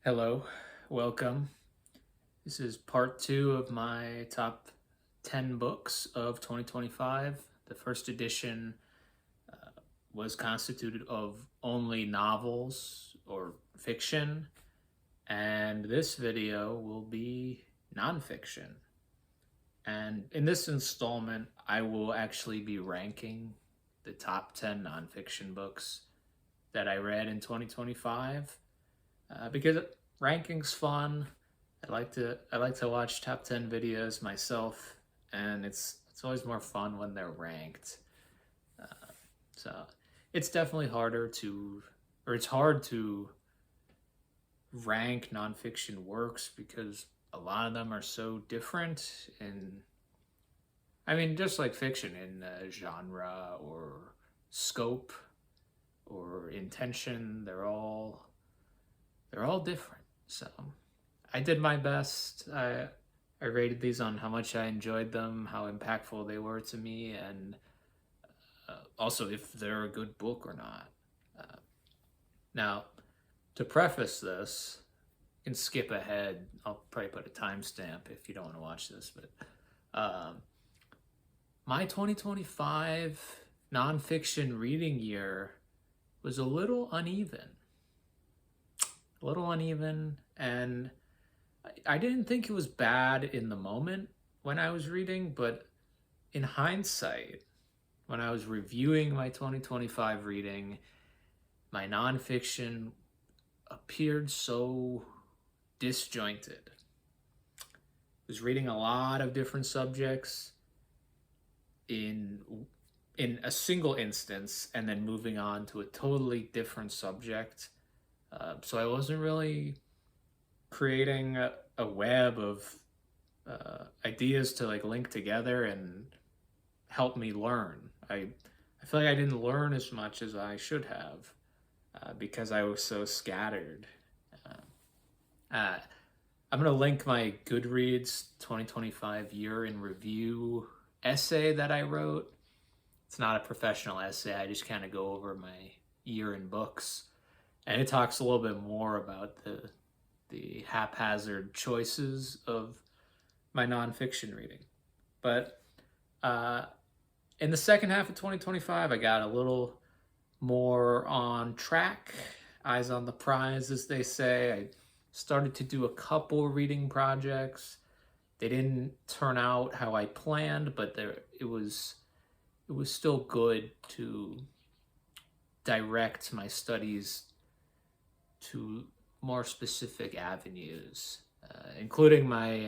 Hello, welcome. This is part two of my top 10 books of 2025. The first edition was constituted of only novels or fiction, and this video will be nonfiction. And in this installment, I will actually be ranking the top 10 nonfiction books that I read in 2025 because ranking's fun. I like to watch top 10 videos myself, and it's always more fun when they're ranked. So it's definitely it's hard to rank nonfiction works because a lot of them are so different in, I mean, just like fiction in genre or scope or intention, they're all different. So I did my best. I rated these on how much I enjoyed them, how impactful they were to me, and also if they're a good book or not. Now, to preface this, you can skip ahead. I'll probably put a timestamp if you don't want to watch this, but my 2025 nonfiction reading year was a little uneven, and I didn't think it was bad in the moment when I was reading, but in hindsight, when I was reviewing my 2025 reading, my nonfiction appeared so disjointed. I was reading a lot of different subjects in in a single instance and then moving on to a totally different subject. So I wasn't really creating a web of ideas to like link together and help me learn. I feel like I didn't learn as much as I should have because I was so scattered. Uh, I'm gonna link my Goodreads 2025 year in review essay that I wrote. It's not a professional essay. I just kind of go over my year in books, and it talks a little bit more about the haphazard choices of my nonfiction reading. But uh, in the second half of 2025, I got a little more on track, eyes on the prize, as they say. I started to do a couple reading projects. They didn't turn out how I planned, but it was still good to direct my studies to more specific avenues, including my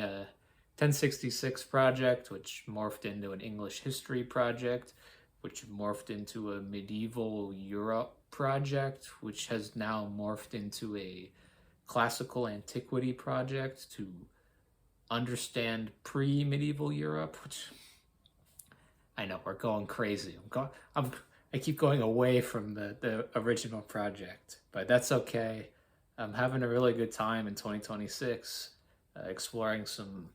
1066 project, which morphed into an English history project, which morphed into a medieval Europe project, which has now morphed into a classical antiquity project to understand pre-medieval Europe, which I know we're going crazy. I keep going away from the original project, but that's okay. I'm having a really good time in 2026, exploring some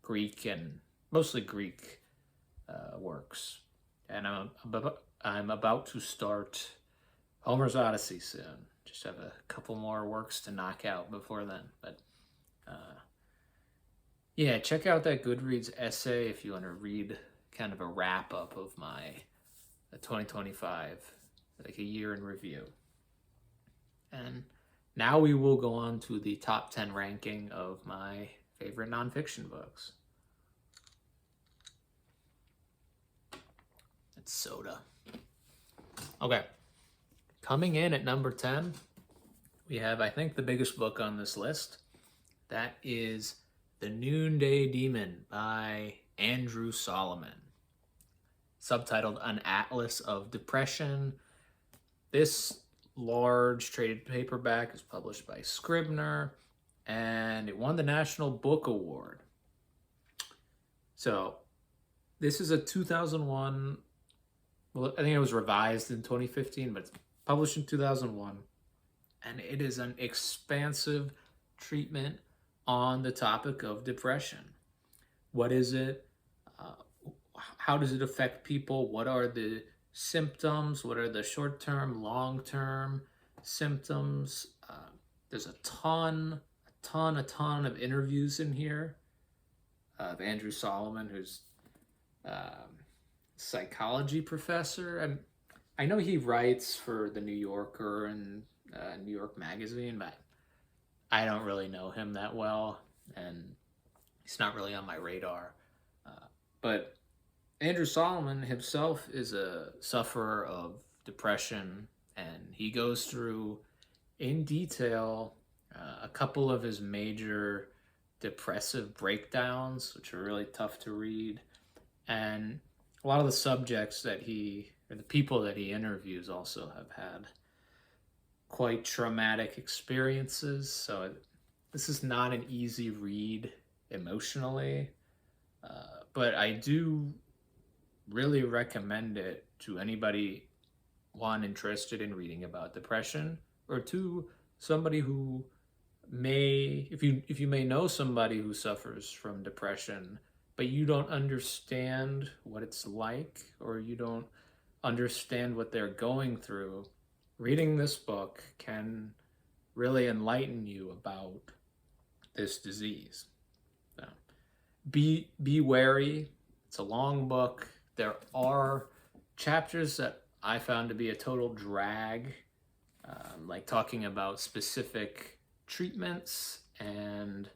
Greek and mostly Greek works, and I'm about to start Homer's Odyssey soon. Just have a couple more works to knock out before then, but yeah, check out that Goodreads essay if you want to read kind of a wrap up of my 2025, like a year in review. And now we will go on to the top 10 ranking of my favorite nonfiction books. It's soda. Okay. Coming in at number 10, we have, I think, the biggest book on this list. That is The Noonday Demon by Andrew Solomon, subtitled An Atlas of Depression. This large trade paperback is published by Scribner, and it won the National Book Award. So this is a 2001, well, I think it was revised in 2015, but it's published in 2001, and it is an expansive treatment on the topic of depression. What is it? How does it affect people? What are the symptoms? What are the short-term, long-term symptoms? There's a ton of interviews in here of Andrew Solomon, who's um, psychology professor. I know he writes for the New Yorker and New York Magazine, but I don't really know him that well, and he's not really on my radar. But Andrew Solomon himself is a sufferer of depression, and he goes through in detail a couple of his major depressive breakdowns, which are really tough to read. And a lot of the subjects that or the people that he interviews also have had quite traumatic experiences. So this is not an easy read emotionally, but I do really recommend it to anybody, one, interested in reading about depression, or two, somebody who if you may know somebody who suffers from depression, but you don't understand what it's like, or you don't understand what they're going through, reading this book can really enlighten you about this disease. So be wary. It's a long book. There are chapters that I found to be a total drag, like talking about specific treatments and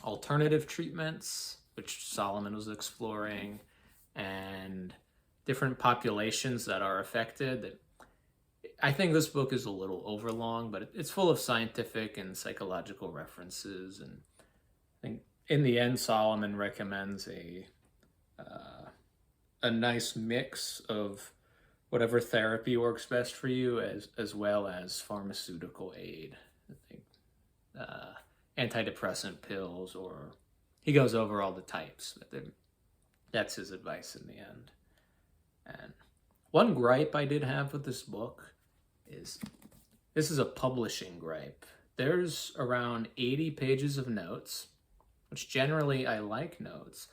alternative treatments, which Solomon was exploring, and different populations that are affected. That I think this book is a little overlong, but it's full of scientific and psychological references. And I think in the end, Solomon recommends a nice mix of whatever therapy works best for you, as well as pharmaceutical aid. I think antidepressant pills, or he goes over all the types. But that's his advice in the end. And one gripe I did have with this book is this is a publishing gripe. There's around 80 pages of notes, which generally I like notes,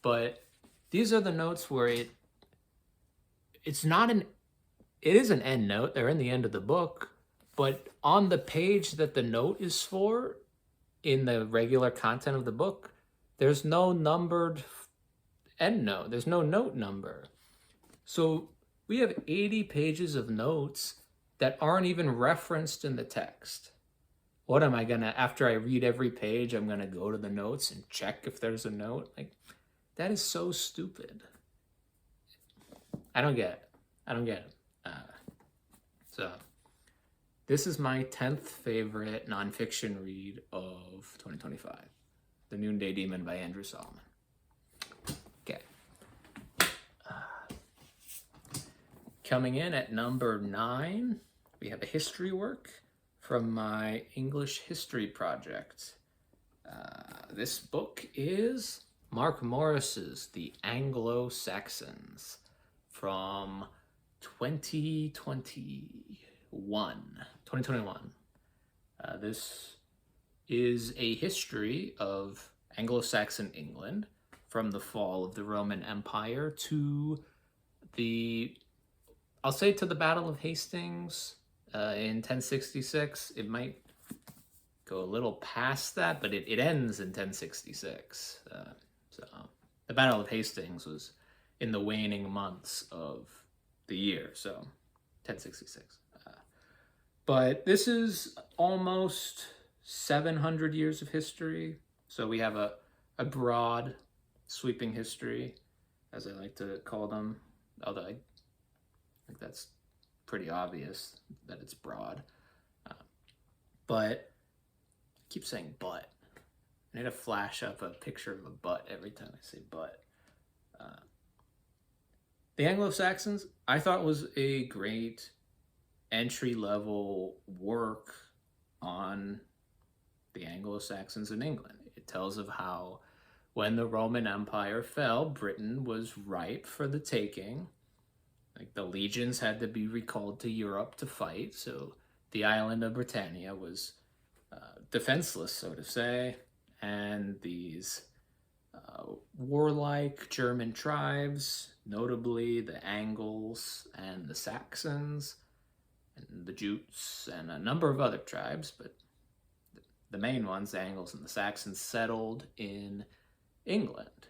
but these are the notes where it is an end note. They're in the end of the book, but on the page that the note is for in the regular content of the book, there's no numbered end note. There's no note number. So we have 80 pages of notes that aren't even referenced in the text. What am I gonna, after I read every page, I'm gonna go to the notes and check if there's a note? Like, that is so stupid. I don't get it. So this is my 10th favorite nonfiction read of 2025. The Noonday Demon by Andrew Solomon. Okay. Coming in at number 9, we have a history work from my English history project. This book is Mark Morris's The Anglo-Saxons from 2021. This is a history of Anglo-Saxon England from the fall of the Roman Empire to the Battle of Hastings in 1066. It might go a little past that, but it ends in 1066. So the Battle of Hastings was in the waning months of the year, so 1066. But this is almost 700 years of history. So we have a broad, sweeping history, as I like to call them, although I think that's pretty obvious that it's broad. But I keep saying but. I need to flash up a picture of a butt every time I say but. The Anglo-Saxons, I thought, was a great entry-level work on the Anglo-Saxons in England. It tells of how when the Roman Empire fell, Britain was ripe for the taking. Like, the legions had to be recalled to Europe to fight, so the island of Britannia was defenseless, so to say, and these warlike German tribes, notably the Angles and the Saxons, and the Jutes, and a number of other tribes, but the main ones, the Angles and the Saxons, settled in England,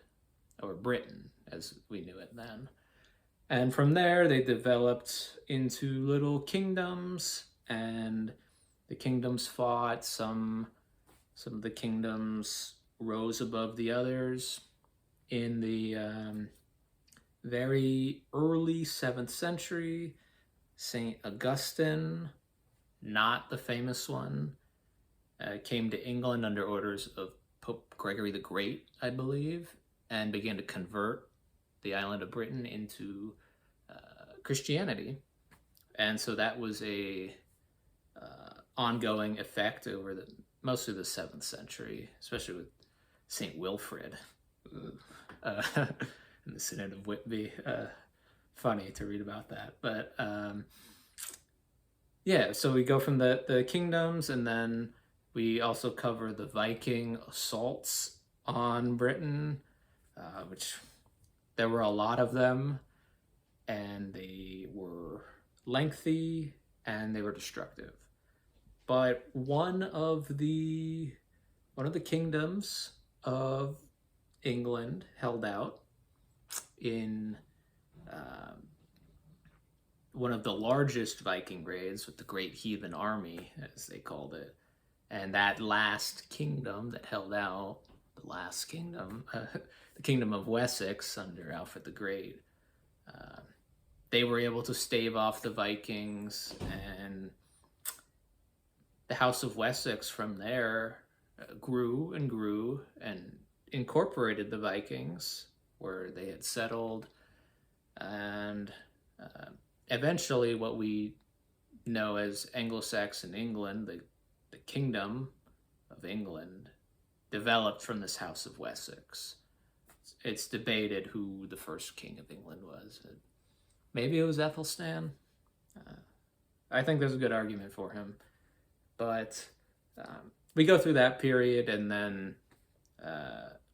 or Britain as we knew it then. And from there, they developed into little kingdoms, and the kingdoms fought. Some of the kingdoms rose above the others. In the very early 7th century, St. Augustine, not the famous one, came to England under orders of Pope Gregory the Great, I believe, and began to convert the island of Britain into Christianity. And so that was a ongoing effect over mostly the 7th century, especially with St. Wilfrid in the Synod of Whitby. Funny to read about that. But yeah, so we go from the kingdoms, and then we also cover the Viking assaults on Britain, which there were a lot of them, and they were lengthy and they were destructive. But one of the kingdoms of England held out in one of the largest Viking raids with the Great Heathen Army, as they called it. And that last kingdom that held out, the last kingdom, the kingdom of Wessex under Alfred the Great, they were able to stave off the Vikings, and the House of Wessex from there grew and grew and incorporated the Vikings where they had settled, and eventually what we know as Anglo-Saxon England, the Kingdom of England, developed from this House of Wessex. It's debated who the first king of England was. Maybe it was Athelstan. I think there's a good argument for him. But we go through that period, and then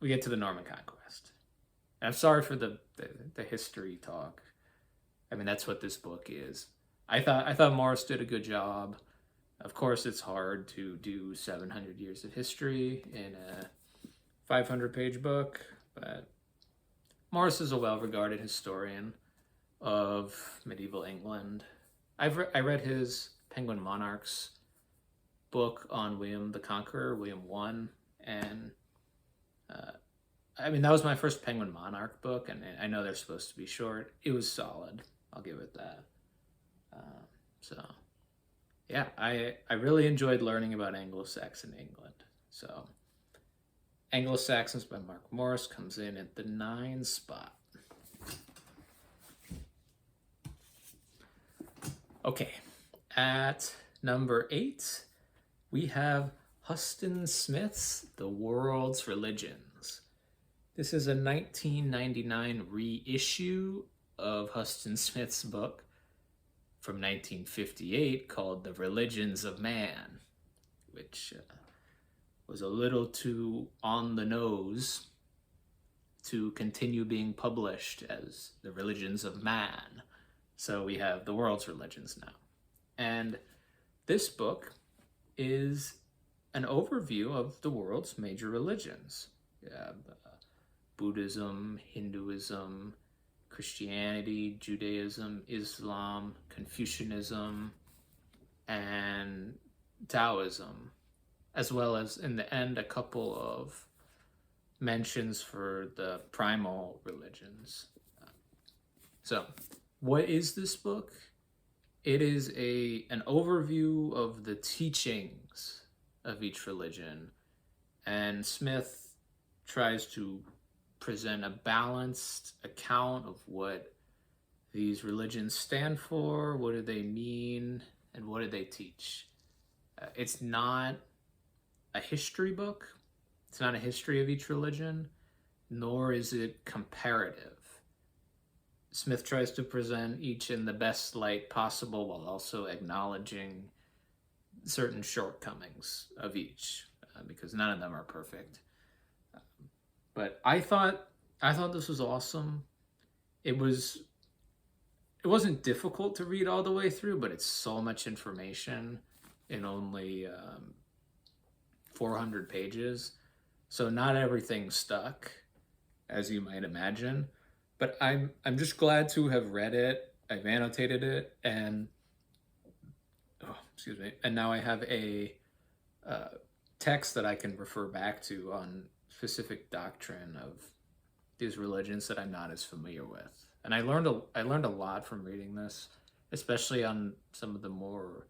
we get to the Norman Conquest. And I'm sorry for the history talk. I mean, that's what this book is. I thought Morris did a good job. Of course, it's hard to do 700 years of history in a 500-page book, but Morris is a well-regarded historian of medieval England. I read his Penguin Monarchs book on William the Conqueror, William I, and I mean, that was my first Penguin Monarch book, and I know they're supposed to be short. It was solid. I'll give it that. So, yeah, I really enjoyed learning about Anglo-Saxon England. So, Anglo-Saxons by Mark Morris comes in at the 9 spot. Okay, at number 8, we have Huston Smith's The World's Religions. This is a 1999 reissue of Huston Smith's book from 1958 called The Religions of Man, which was a little too on the nose to continue being published as The Religions of Man. So we have The World's Religions now. And this book is an overview of the world's major religions. You have Buddhism, Hinduism, Christianity, Judaism, Islam, Confucianism, and Taoism, as well as, in the end, a couple of mentions for the primal religions. So, what is this book? It is an overview of the teachings of each religion, and Smith tries to present a balanced account of what these religions stand for, what do they mean, and what do they teach. It's not a history book. It's not a history of each religion, nor is it comparative. Smith tries to present each in the best light possible while also acknowledging certain shortcomings of each, because none of them are perfect. But I thought this was awesome. It was it wasn't difficult to read all the way through, but it's so much information in only 400 pages. So not everything stuck, as you might imagine. But I'm just glad to have read it. I've annotated it, and oh, excuse me. And now I have a uh, text that I can refer back to on specific doctrine of these religions that I'm not as familiar with. And I learned a lot from reading this, especially on some of the more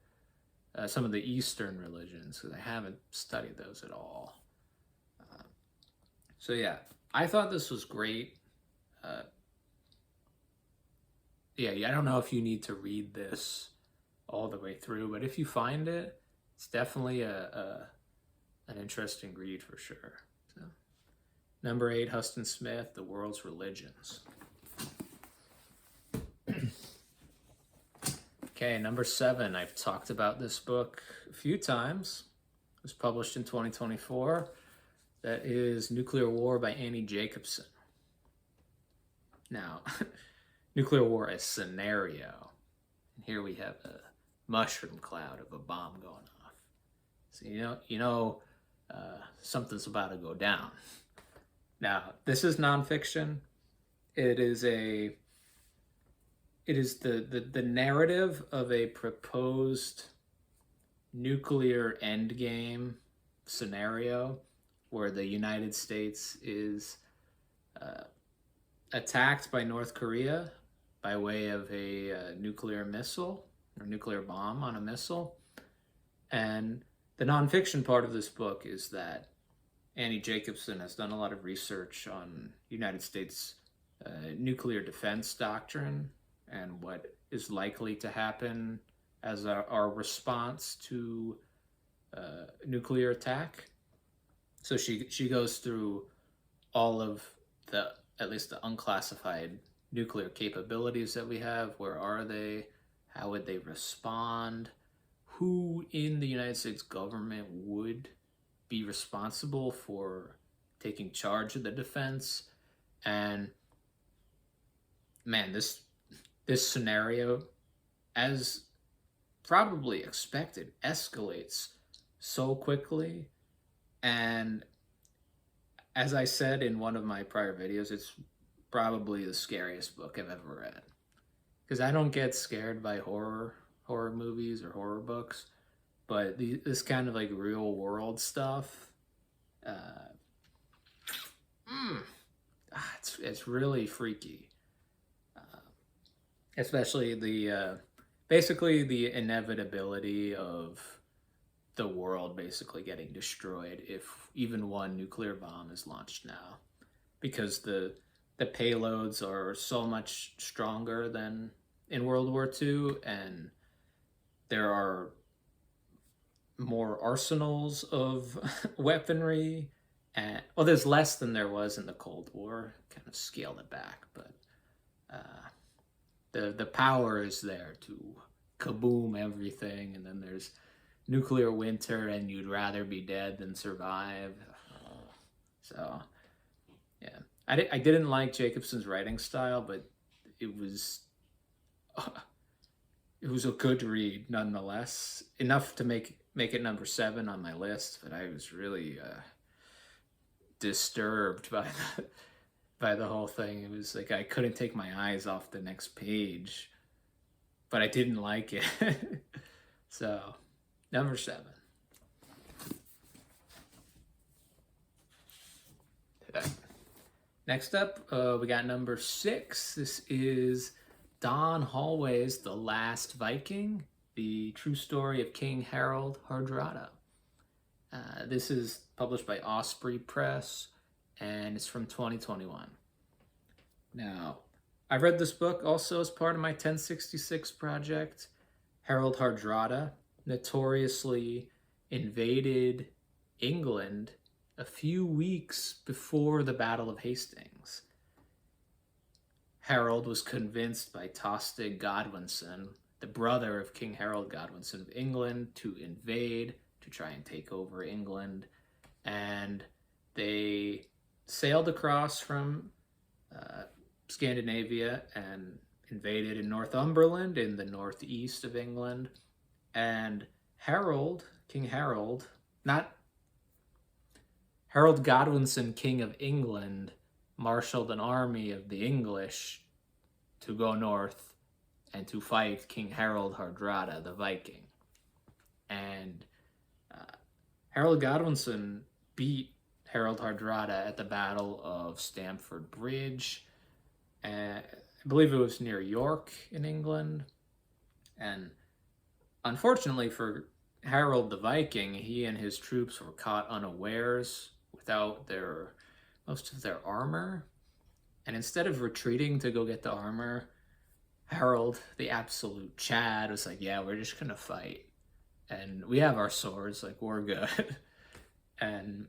some of the Eastern religions, because I haven't studied those at all. Uh, so yeah, I thought this was great. Uh, yeah, I don't know if you need to read this all the way through, but if you find it, it's definitely a an interesting read for sure. So, number 8, Huston Smith, The World's Religions. Okay, number 7, I've talked about this book a few times. It was published in 2024. That is Nuclear War by Annie Jacobsen. Now, nuclear war as scenario. And here we have a mushroom cloud of a bomb going off. So something's about to go down. Now, this is nonfiction. It is the narrative of a proposed nuclear endgame scenario where the United States is attacked by North Korea by way of a nuclear missile or nuclear bomb on a missile. And the nonfiction part of this book is that Annie Jacobsen has done a lot of research on United States nuclear defense doctrine and what is likely to happen as our response to nuclear attack. So she goes through all of the, at least the unclassified nuclear capabilities that we have. Where are they? How would they respond? Who in the United States government would be responsible for taking charge of the defense? And man, this scenario, as probably expected, escalates so quickly. And as I said in one of my prior videos, it's probably the scariest book I've ever read. Because I don't get scared by horror movies or horror books, but this kind of like real world stuff, it's really freaky. Especially basically the inevitability of the world basically getting destroyed if even one nuclear bomb is launched now, because the payloads are so much stronger than in World War II, and there are more arsenals of weaponry, and well, there's less than there was in the Cold War. Kind of scaled it back, but the power is there to kaboom everything. And then there's nuclear winter, and you'd rather be dead than survive. So yeah, I didn't like Jacobsen's writing style, but it was a good read nonetheless. Enough to make it number 7 on my list, but I was really disturbed by the whole thing. It was like I couldn't take my eyes off the next page, but I didn't like it. So, number 7. Next up, we got number 6. This is Don Hallway's The Last Viking, the true story of King Harold Hardrada. This is published by Osprey Press, and it's from 2021. Now, I read this book also as part of my 1066 project. Harold Hardrada notoriously invaded England a few weeks before the Battle of Hastings. Harold was convinced by Tostig Godwinson, the brother of King Harold Godwinson of England, to invade, to try and take over England. And they sailed across from Scandinavia and invaded in Northumberland in the northeast of England, and Harold, King Harold, not Harold Godwinson, King of England, marshaled an army of the English to go north and to fight King Harold Hardrada, the Viking. And Harold Godwinson beat Harold Hardrada at the Battle of Stamford Bridge. I believe it was near York in England. And unfortunately for Harold the Viking, he and his troops were caught unawares without most of their armor. And instead of retreating to go get the armor, Harold, the absolute Chad, was like, yeah, we're just gonna fight. And we have our swords, like, we're good. And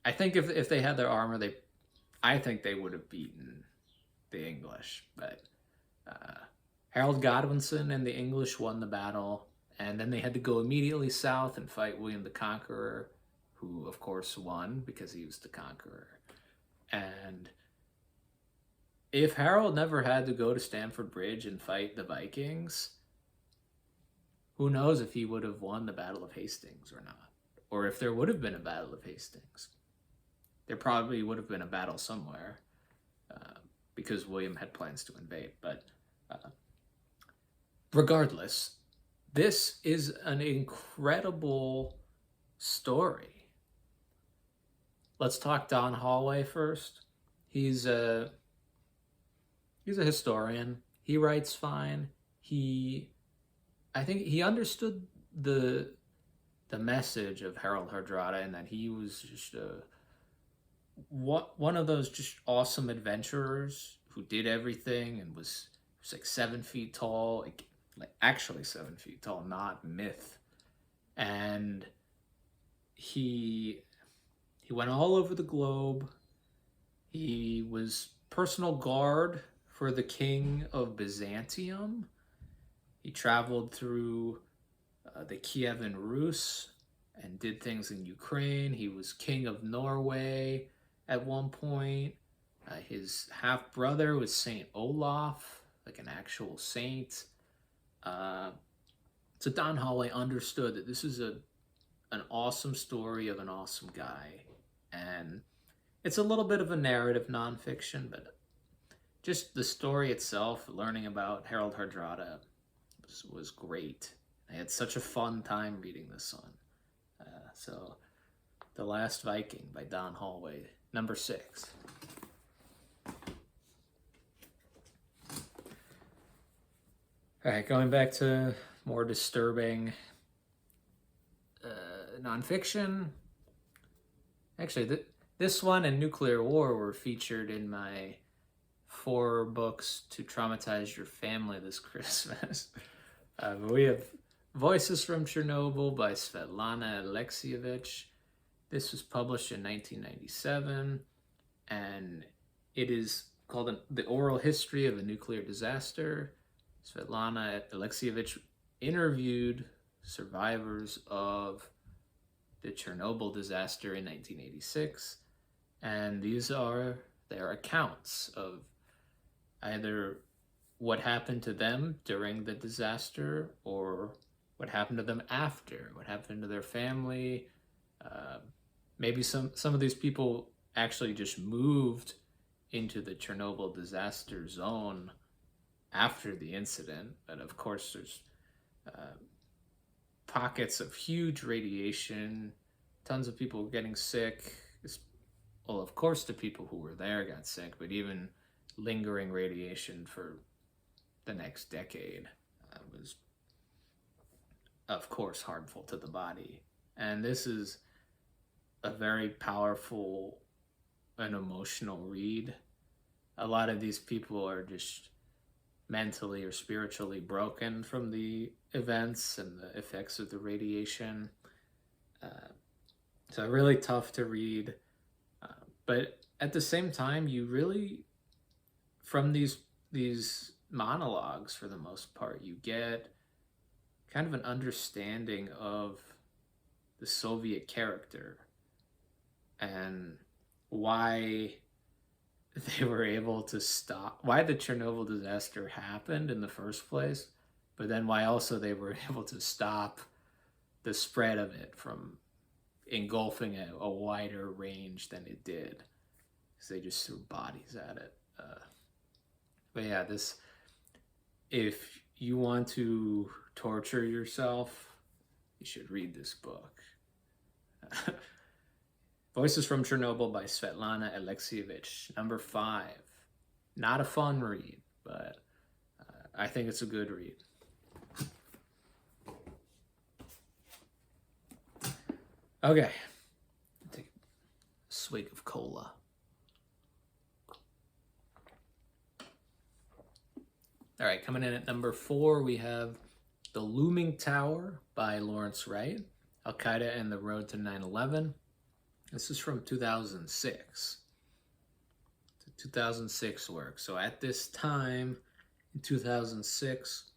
I think if they had their armor, I think they would have beaten the English. But Harold Godwinson and the English won the battle, and then they had to go immediately south and fight William the Conqueror, who of course won because he was the conqueror. And if Harold never had to go to Stamford Bridge and fight the Vikings, who knows if he would have won the Battle of Hastings or not, or if there would have been a Battle of Hastings. There probably would have been a battle somewhere, because William had plans to invade. But regardless, this is an incredible story. Let's talk Don Holloway first. He's a historian. He writes fine. I think he understood the message of Harold Hardrada, and that he was just one of those just awesome adventurers who did everything and was like 7 feet tall, like actually 7 feet tall, not myth. And he went all over the globe. He was personal guard for the king of Byzantium. He traveled through the Kievan Rus and did things in Ukraine. He was king of Norway at one point. His half-brother was Saint Olaf, like an actual saint. So Don Holloway understood that this is an awesome story of an awesome guy. And it's a little bit of a narrative nonfiction, but just the story itself, learning about Harold Hardrada, was great. I had such a fun time reading this one. So, The Last Viking by Don Holloway, number 6. All right, going back to more disturbing nonfiction. Actually, this one and Nuclear War were featured in my 4 books to traumatize your family this Christmas. But we have Voices from Chernobyl by Svetlana Alexievich. This was published in 1997, and it is called The Oral History of a Nuclear Disaster. Svetlana Alexievich interviewed survivors of the Chernobyl disaster in 1986, and these are their accounts of either what happened to them during the disaster or what happened to them after, what happened to their family. Maybe some of these people actually just moved into the Chernobyl disaster zone after the incident. But of course, there's pockets of huge radiation, tons of people getting sick. Well, of course, the people who were there got sick, but even lingering radiation for the next decade was, of course, harmful to the body. And this is a very powerful and emotional read. A lot of these people are just mentally or spiritually broken from the events and the effects of the radiation. So really tough to read. But at the same time, you really, from these monologues, for the most part, you get kind of an understanding of the Soviet character and why they were able to stop, why the Chernobyl disaster happened in the first place, but then why also they were able to stop the spread of it from engulfing a wider range than it did, because they just threw bodies at it. But yeah, this, if you want to torture yourself, you should read this book. Voices from Chernobyl by Svetlana Alexievich, number 5. Not a fun read, but I think it's a good read. Okay, take a swig of cola. All right, coming in at number 4, we have The Looming Tower by Lawrence Wright, Al-Qaeda and the Road to 9/11. This is from 2006. It's a 2006 work. So at this time, in 2006,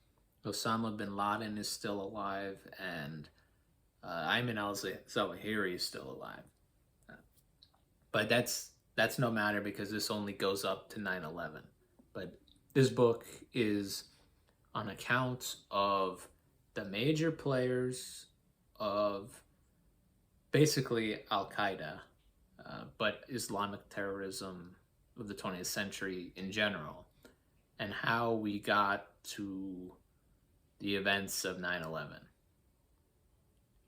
Osama bin Laden is still alive, and Ayman al-Zawahiri is still alive. But that's no matter, because this only goes up to 9/11. But this book is on account of the major players of basically Al-Qaeda, but Islamic terrorism of the 20th century in general, and how we got to the events of 9/11.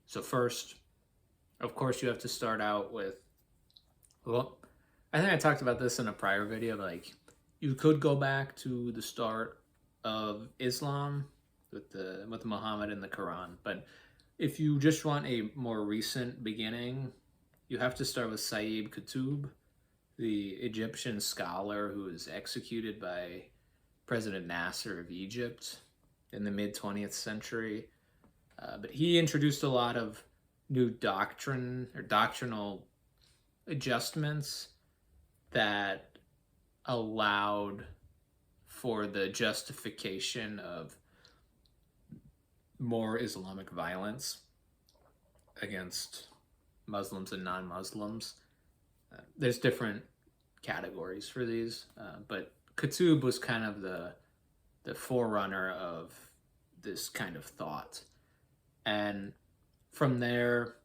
So first, of course, you have to start out with, well, I think I talked about this in a prior video, like, you could go back to the start of Islam with Muhammad and the Quran, but if you just want a more recent beginning, you have to start with Sayyid Qutb, the Egyptian scholar who was executed by President Nasser of Egypt in the mid-20th century. But he introduced a lot of new doctrine or doctrinal adjustments that allowed for the justification of more Islamic violence against Muslims and non-Muslims. There's different categories for these, but Qutb was kind of the forerunner of this kind of thought. And from there,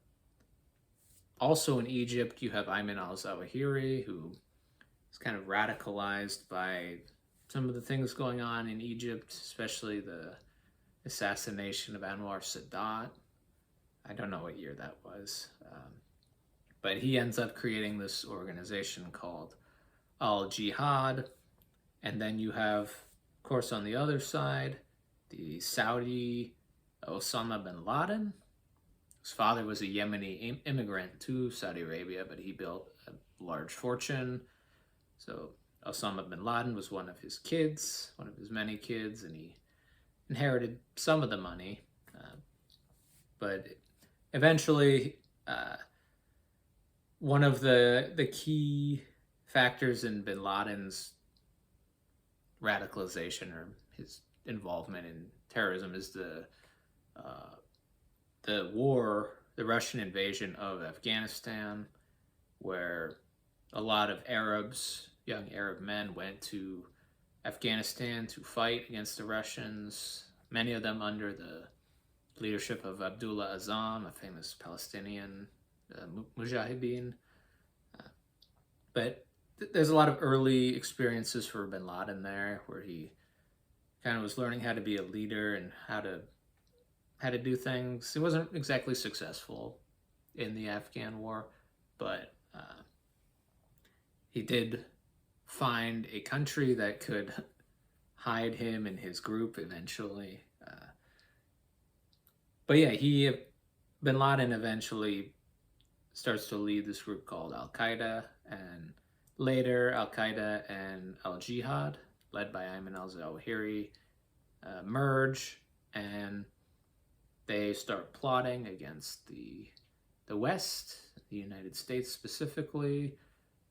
also in Egypt, you have Ayman al-Zawahiri, who is kind of radicalized by some of the things going on in Egypt, especially the assassination of Anwar Sadat. I don't know what year that was, but he ends up creating this organization called Al-Jihad. And then you have, of course, on the other side, the Saudi Osama bin Laden. His father was a Yemeni immigrant to Saudi Arabia, but he built a large fortune. So Osama bin Laden was one of his kids, one of his many kids, and he inherited some of the money. But eventually, one of the key factors in bin Laden's radicalization or his involvement in terrorism is the war, the Russian invasion of Afghanistan, where a lot of Arabs, young Arab men, went to Afghanistan to fight against the Russians, many of them under the leadership of Abdullah Azzam, a famous Palestinian mujahideen. But there's a lot of early experiences for bin Laden there, where he kind of was learning how to be a leader and how to do things. He wasn't exactly successful in the Afghan war, but he did find a country that could hide him and his group eventually. But yeah, bin Laden eventually starts to lead this group called Al-Qaeda, and later Al-Qaeda and Al-Jihad, led by Ayman al-Zawahiri, merge, and they start plotting against the West, the United States specifically.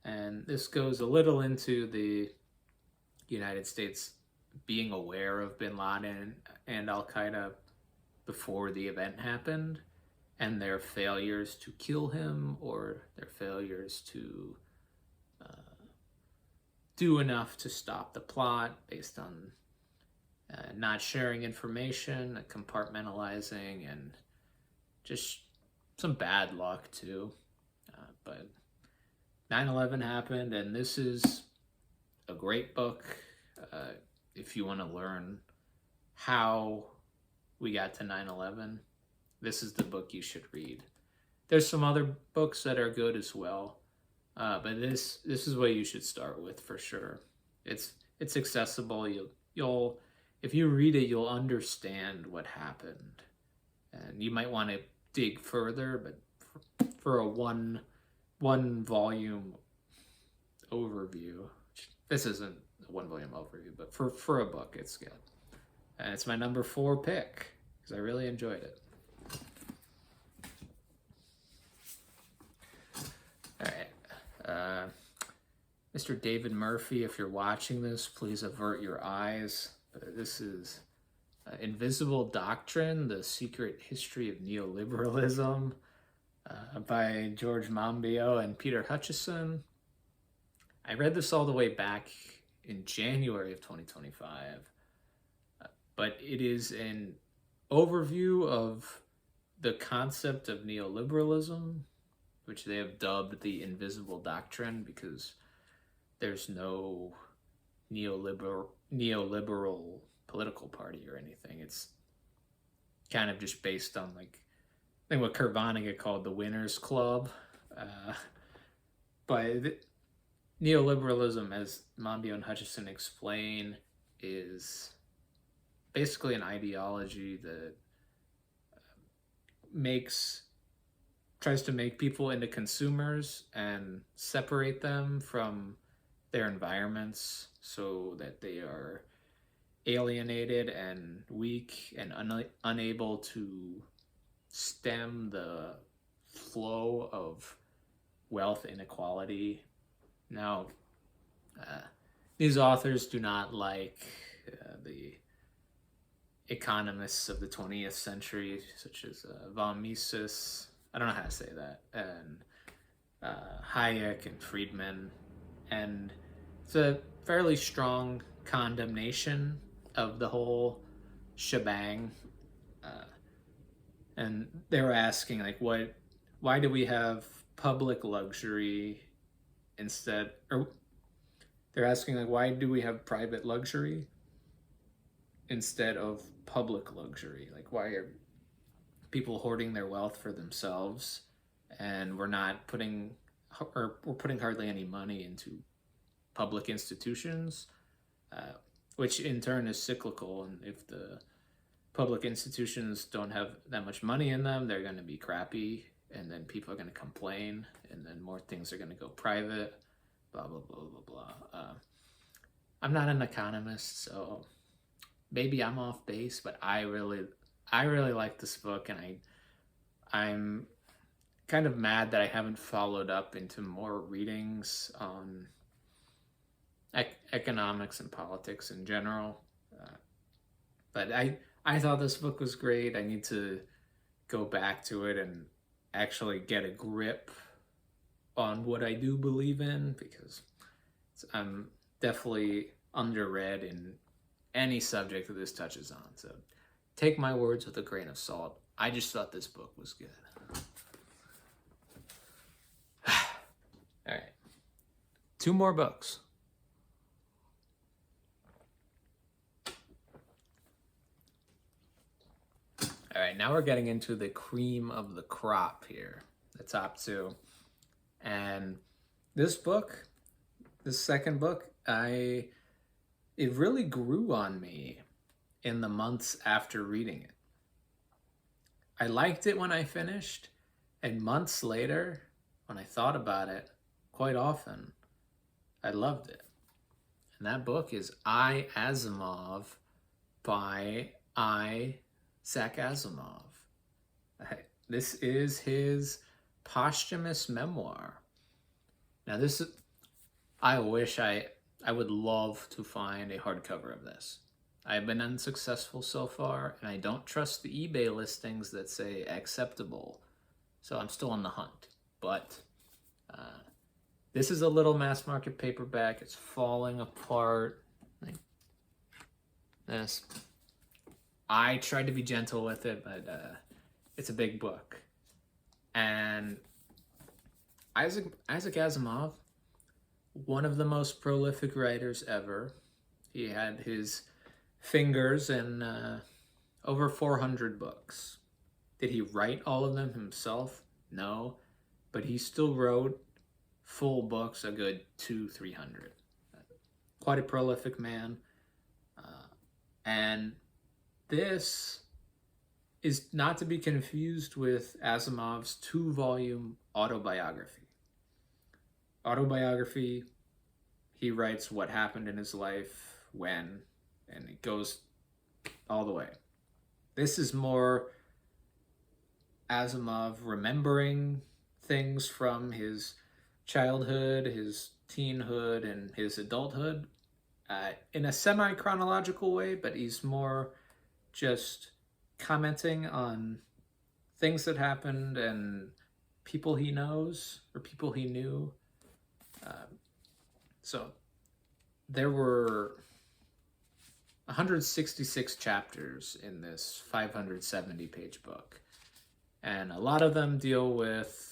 And this goes a little into the United States being aware of bin Laden and Al-Qaeda before the event happened, and their failures to kill him or their failures to do enough to stop the plot based on not sharing information, compartmentalizing, and just some bad luck too. But 9/11 happened, and this is a great book if you want to learn how we got to 9/11. This is the book you should read. There's some other books that are good as well, but this is what you should start with for sure. It's accessible. You'll if you read it, you'll understand what happened, and you might want to dig further. But for a one volume overview, this isn't a one volume overview, but for a book, it's good. And it's my number 4 pick because I really enjoyed it. All right. Mr. David Murphy, if you're watching this, please avert your eyes. This is Invisible Doctrine, The Secret History of Neoliberalism by George Monbiot and Peter Hutchison. I read this all the way back in January of 2025, but it is an overview of the concept of neoliberalism, which they have dubbed the Invisible Doctrine because there's no neoliberal political party or anything. It's kind of just based on, like, I think what Kurt Vonnegut called the Winners Club. But neoliberalism, as Monbiot and Hutchison explain, is basically an ideology that tries to make people into consumers and separate them from their environments so that they are alienated and weak and unable to stem the flow of wealth inequality. Now, these authors do not like the economists of the 20th century, such as von Mises, I don't know how to say that, and Hayek and Friedman, and it's a fairly strong condemnation of the whole shebang. And they're asking, like, why do we have public luxury instead, or they're asking, like, why do we have private luxury instead of public luxury? Like, why are people hoarding their wealth for themselves, and we're putting hardly any money into public institutions, which in turn is cyclical. And if the public institutions don't have that much money in them, they're going to be crappy, and then people are going to complain, and then more things are going to go private, blah, blah, blah, blah, blah. I'm not an economist, so maybe I'm off base, but I really like this book, and I'm kind of mad that I haven't followed up into more readings on economics and politics in general. But I thought this book was great. I need to go back to it and actually get a grip on what I do believe in, because I'm definitely underread in any subject that this touches on. So take my words with a grain of salt. I just thought this book was good. All right. 2 more books. All right, now we're getting into the cream of the crop here, the top 2. And this book, this second book, it really grew on me in the months after reading it. I liked it when I finished, and months later, when I thought about it quite often, I loved it. And that book is I, Asimov by Isaac Asimov. This is his posthumous memoir. Now I wish I would love to find a hardcover of this. I've been unsuccessful so far, and I don't trust the eBay listings that say acceptable. So I'm still on the hunt. But This is a little mass market paperback. It's falling apart like this. I tried to be gentle with it, but it's a big book. And Isaac Asimov, one of the most prolific writers ever. He had his fingers in over 400 books. Did he write all of them himself? No, but he still wrote full books, a good 200-300. Quite a prolific man. And this is not to be confused with Asimov's 2-volume autobiography. Autobiography, he writes what happened in his life, when, and it goes all the way. This is more Asimov remembering things from his childhood, his teenhood, and his adulthood in a semi-chronological way, but he's more just commenting on things that happened and people he knows or people he knew. So there were 166 chapters in this 570-page book, and a lot of them deal with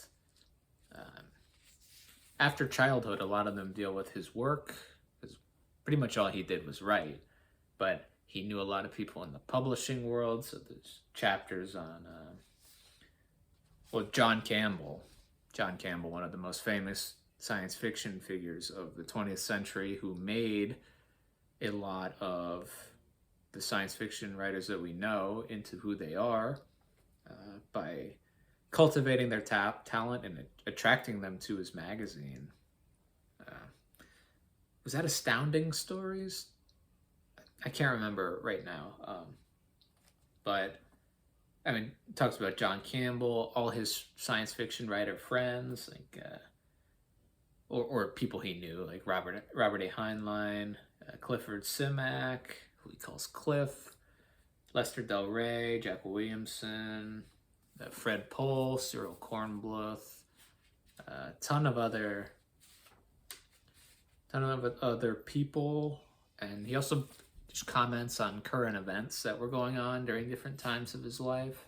after childhood. A lot of them deal with his work, because pretty much all he did was write, but he knew a lot of people in the publishing world. So there's chapters on John Campbell, one of the most famous science fiction figures of the 20th century, who made a lot of the science fiction writers that we know into who they are by cultivating their talent and attracting them to his magazine. Was that Astounding Stories? I can't remember right now. But, I mean, it talks about John Campbell, all his science fiction writer friends, like or people he knew, like Robert A. Heinlein, Clifford Simak, who he calls Cliff, Lester Del Rey, Jack Williamson, Fred Pohl, Cyril Kornbluth, a ton of other people. And he also just comments on current events that were going on during different times of his life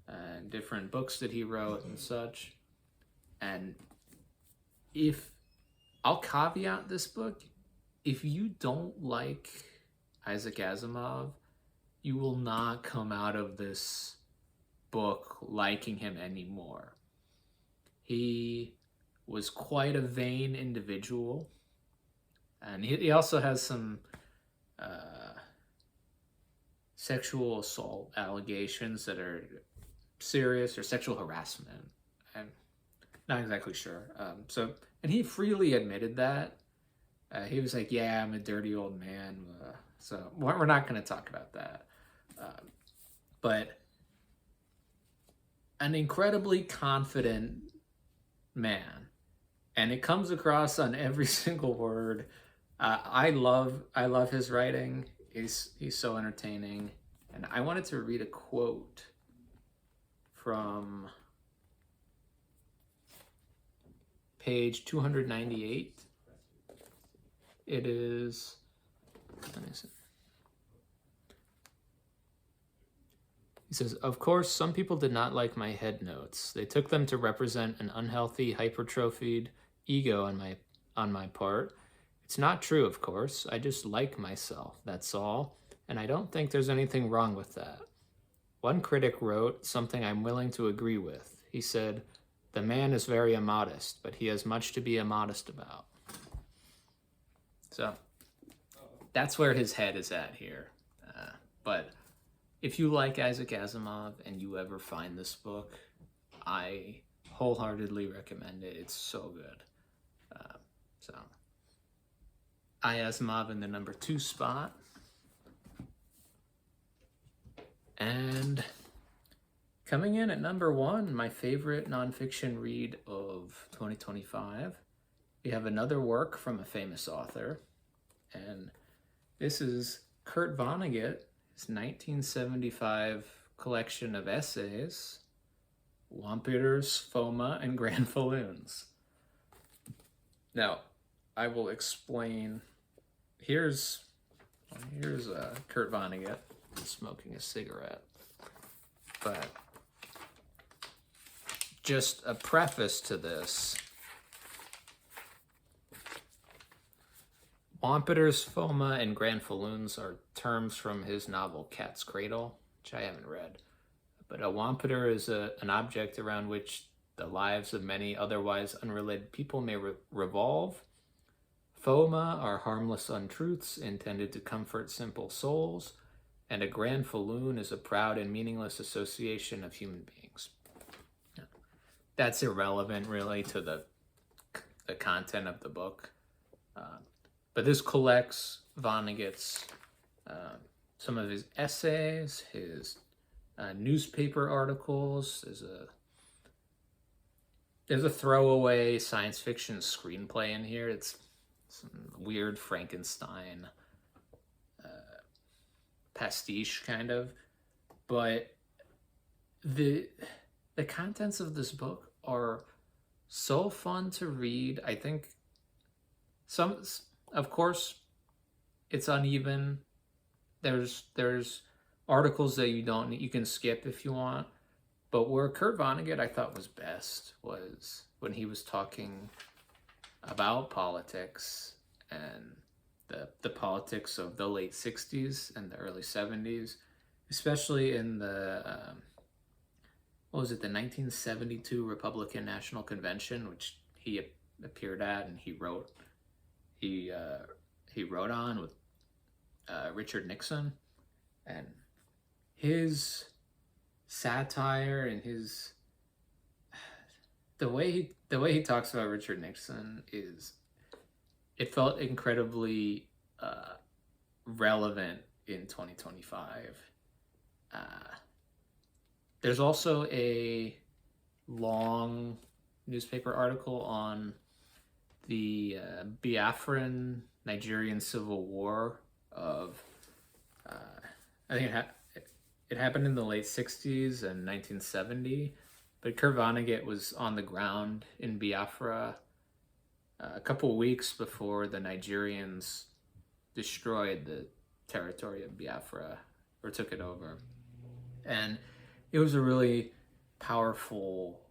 and different books that he wrote and such. And if I'll caveat this book, if you don't like Isaac Asimov, you will not come out of this book liking him anymore. He was quite a vain individual, and he also has some sexual assault allegations that are serious, or sexual harassment. I'm not exactly sure. And he freely admitted that. He was like, yeah, I'm a dirty old man. So we're not going to talk about that. But an incredibly confident man. And it comes across on every single word. I love his writing. He's so entertaining. And I wanted to read a quote from page 298. It is, let me see. He says, "Of course, some people did not like my head notes. They took them to represent an unhealthy, hypertrophied ego on my part. It's not true, of course. I just like myself, that's all. And I don't think there's anything wrong with that." One critic wrote something I'm willing to agree with. He said, "The man is very immodest, but he has much to be immodest about." So that's where his head is at here. But if you like Isaac Asimov and you ever find this book, I wholeheartedly recommend it. It's so good. So I Asimov in the number 2 spot. And coming in at number 1, my favorite nonfiction read of 2025, we have another work from a famous author. And this is Kurt Vonnegut's 1975 collection of essays, Wampeters, Foma, and Granfalloons. Now, I will explain. Here's Kurt Vonnegut smoking a cigarette, but just a preface to this. Wampeters, Foma, and Granfalloons are terms from his novel Cat's Cradle, which I haven't read. But a Wampeter is an object around which the lives of many otherwise unrelated people may revolve. Foma are harmless untruths intended to comfort simple souls, and a Granfalloon is a proud and meaningless association of human beings. That's irrelevant, really, to the content of the book. But this collects Vonnegut's some of his essays, his newspaper articles. There's a throwaway science fiction screenplay in here. It's some weird Frankenstein pastiche kind of, but the contents of this book are so fun to read. I think of course, it's uneven. There's articles that you can skip if you want. But where Kurt Vonnegut I thought was best was when he was talking about politics and the politics of the late 60s and the early 70s, especially in the the 1972 Republican National Convention, which he appeared at and he wrote on with Richard Nixon, and his satire and the way he talks about Richard Nixon it felt incredibly relevant in 2025. There's also a long newspaper article on the Biafran Nigerian Civil War of I think it happened in the late 60s and 1970, but Kurt Vonnegut was on the ground in Biafra a couple of weeks before the Nigerians destroyed the territory of Biafra or took it over. And it was a really powerful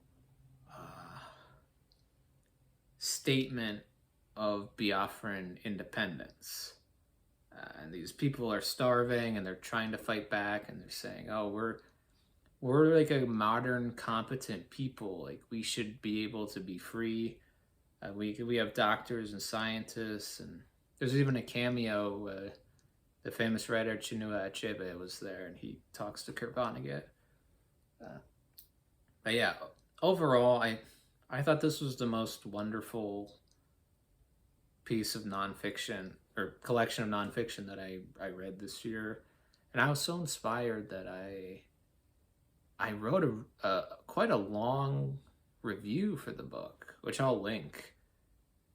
statement of Biafran independence. And these people are starving and they're trying to fight back, and they're saying, oh, we're like a modern, competent people. Like, we should be able to be free. We have doctors and scientists, and there's even a cameo. The famous writer Chinua Achebe was there, and he talks to Kurt Vonnegut. But yeah, overall, I thought this was the most wonderful piece of nonfiction or collection of nonfiction that I read this year, and I was so inspired that I wrote quite a long review for the book, which I'll link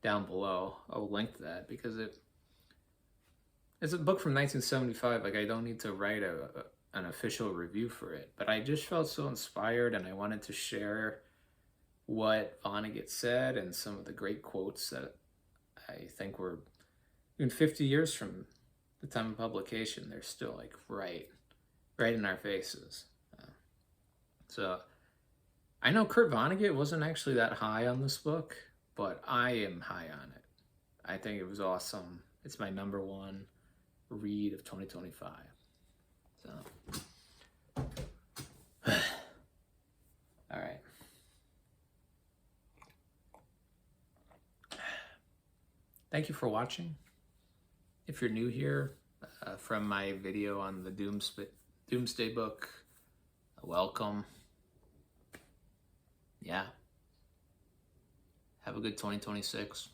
down below. I'll link that because it's a book from 1975. Like, I don't need to write an official review for it, but I just felt so inspired, and I wanted to share what Vonnegut said and some of the great quotes that I think were even 50 years from the time of publication. They're still like right in our faces. So I know Kurt Vonnegut wasn't actually that high on this book, but I am high on it. I think it was awesome. It's my number one read of 2025. So, all right. Thank you for watching. If you're new here from my video on the Doomsday book, welcome. Yeah. Have a good 2026.